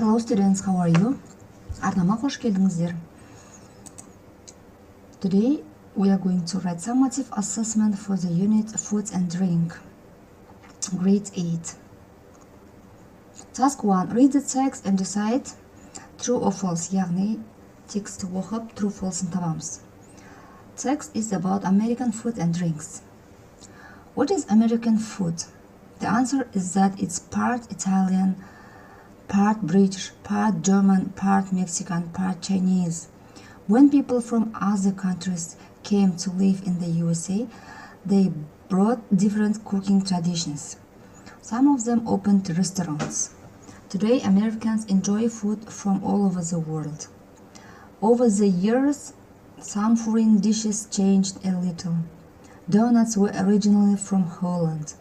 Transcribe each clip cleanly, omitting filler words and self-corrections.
Hello students, how are you? Арнама қош келдіңіздер. Today we are going to write summative assessment for the unit Food and Drink, grade 8. Task 1. Read the text and decide true or false. Яғни тексті оқып true false'ын табамыз. Text is about American food and drinks. What is American food? The answer is that it's part Italian, part British, part German, part Mexican, part Chinese. When people from other countries came to live in the USA, they brought different cooking traditions. Some of them opened restaurants. Today, Americans enjoy food from all over the world. Over the years, some foreign dishes changed a little. Donuts were originally from Holland.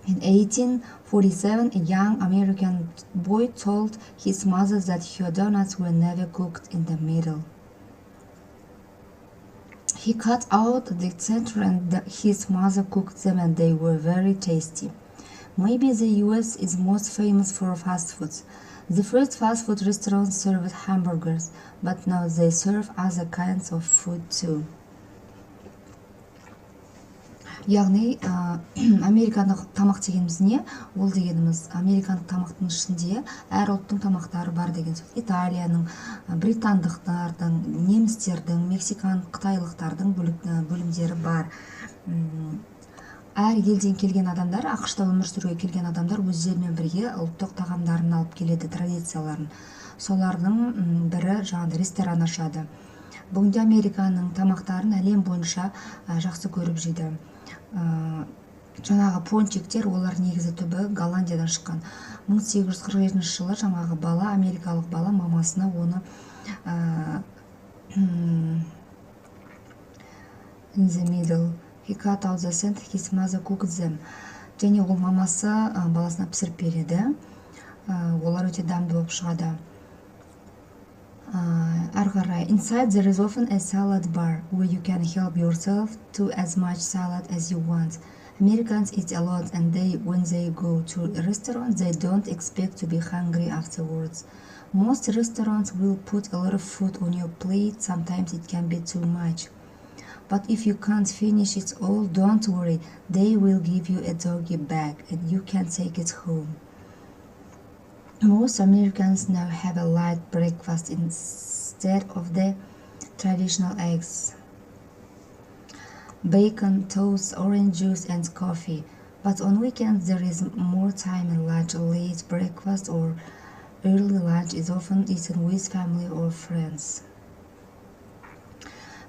In 1847, a young American boy told his mother that her donuts were never cooked in the middle. He cut out the center and his mother cooked them and they were very tasty. Maybe the US is most famous for fast foods. The first fast food restaurants served hamburgers, but now they serve other kinds of food too. Яғни американдық тамақ дегеніміз не? Ол дегеніміз американдық тамақтың ішінде әр ұлттың тамақтары бар деген сөз. Италияның, британдықтардың, немістердің, мексикан, қытайлықтардың бөлімдері бар. Әр елден келген адамдар, ақшта өмір сүруге келген адамдар өздерімен бірге ұлттық тағамдарын алып келеді, традицияларын. Солардың бірі жаңағы ресторан ашады. Бүгінде Американың тамақтарын әлем бойынша жақсы көріп жейді. Жаңағы пончиктер, олар негізі түбі Голландиядан шыққан. 1847 жылы жаңағы бала, америкалық бала мамасына оны in the middle. He cut out the center, his mother cooked them. Және ол мамасы баласына пісіріп береді. Олар өте дәмді болып шығады. Ары қарай. Inside there is often a salad bar where you can help yourself to as much salad as you want. Americans eat a lot and when they go to a restaurant, they don't expect to be hungry afterwards. Most restaurants will put a lot of food on your plate. Sometimes it can be too much. But if you can't finish it all, don't worry. They will give you a doggy bag and you can take it home. Most Americans now have a light breakfast instead of the traditional eggs, bacon, toast, orange juice, and coffee. But on weekends there is more time in lunch. Late breakfast or early lunch is often eaten with family or friends.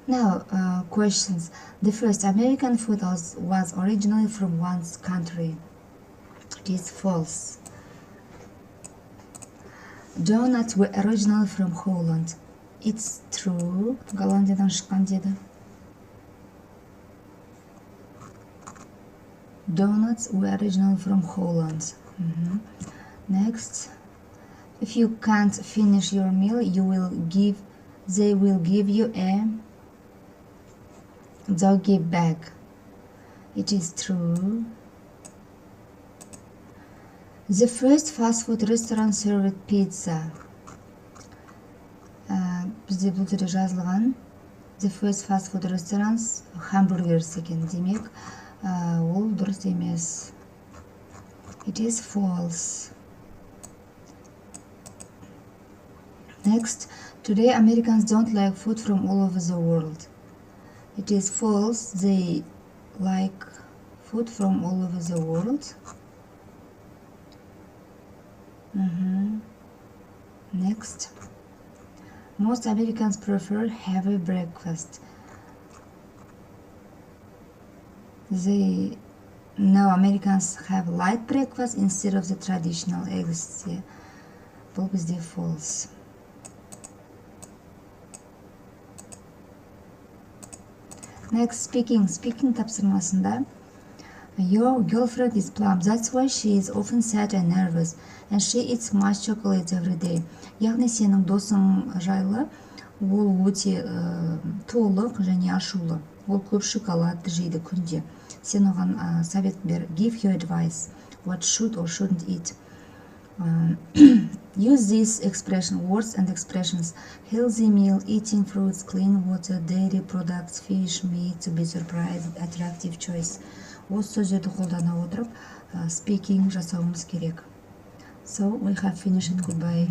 Now, questions. The first, American food was originally from one country. It is false. Donuts were originally from Holland. It's true. Голландиядан шыққан деді. Donuts were originally from Holland. Next. If you can't finish your meal, they will give you a doggy bag. It is true. The first fast food restaurant served pizza. Бізде бұл жерде жазылған. The first fast food restaurants hamburgers екен. Демек, ол дұрыс емес. It is false. Next, today Americans don't like food from all over the world. It is false. They like food from all over the world. Next, most Americans prefer heavy breakfast. Now Americans have light breakfast instead of the traditional eggs. Бұл бізде false. Next, speaking тапсырмасында. Your girlfriend is plump, that's why she is often sad and nervous, and she eats much chocolate every day. Яғни сенің досың жайлы, ол өте толық және ашулы. Ол көп шоколадты жейді күнде. Сен оған совет бер. Give your advice. What should or shouldn't eat. Use these words and expressions: healthy meal, eating fruits, clean water, dairy products, fish, meat, to be surprised, attractive choice. Осы сөздерді қолдана отырып speaking жасауымыз керек. So we have finished. Goodbye.